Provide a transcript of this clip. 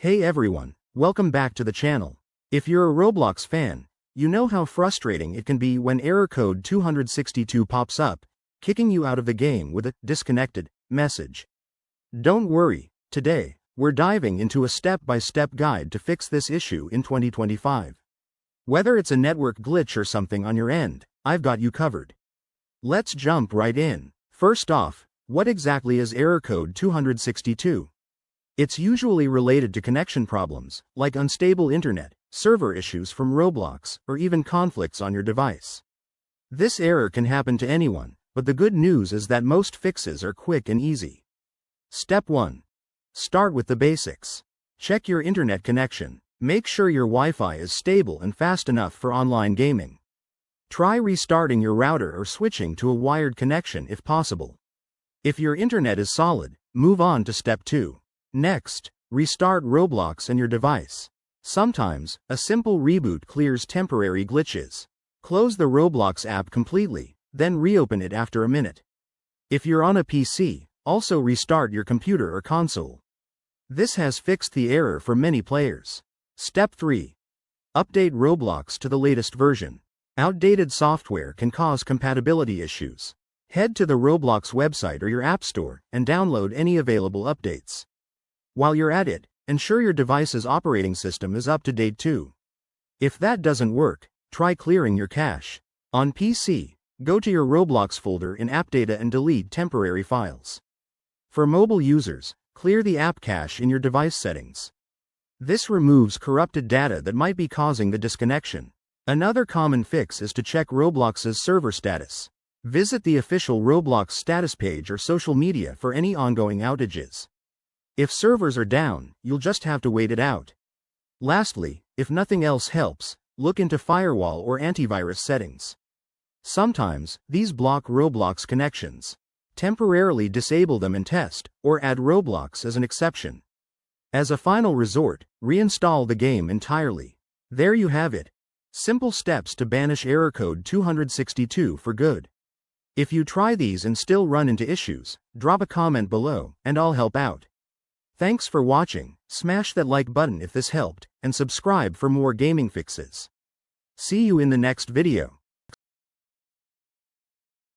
Hey everyone, welcome back to the channel. If you're a Roblox fan, you know how frustrating it can be when error code 262 pops up, kicking you out of the game with a disconnected message. Don't worry, today, we're diving into a step-by-step guide to fix this issue in 2025. Whether it's a network glitch or something on your end, I've got you covered. Let's jump right in. First off, what exactly is error code 262? It's usually related to connection problems, like unstable internet, server issues from Roblox, or even conflicts on your device. This error can happen to anyone, but the good news is that most fixes are quick and easy. Step 1. Start with the basics. Check your internet connection. Make sure your Wi-Fi is stable and fast enough for online gaming. Try restarting your router or switching to a wired connection if possible. If your internet is solid, move on to step 2. Next, restart Roblox and your device. Sometimes, a simple reboot clears temporary glitches. Close the Roblox app completely, then reopen it after a minute. If you're on a PC, also restart your computer or console. This has fixed the error for many players. Step 3. Update Roblox to the latest version. Outdated software can cause compatibility issues. Head to the Roblox website or your app store and download any available updates. While you're at it, ensure your device's operating system is up to date too. If that doesn't work, try clearing your cache. On PC, go to your Roblox folder in App Data and delete temporary files. For mobile users, clear the app cache in your device settings. This removes corrupted data that might be causing the disconnection. Another common fix is to check Roblox's server status. Visit the official Roblox status page or social media for any ongoing outages. If servers are down, you'll just have to wait it out. Lastly, if nothing else helps, look into firewall or antivirus settings. Sometimes, these block Roblox connections. Temporarily disable them and test, or add Roblox as an exception. As a final resort, reinstall the game entirely. There you have it. Simple steps to banish error code 262 for good. If you try these and still run into issues, drop a comment below, and I'll help out. Thanks for watching, smash that like button if this helped, and subscribe for more gaming fixes. See you in the next video.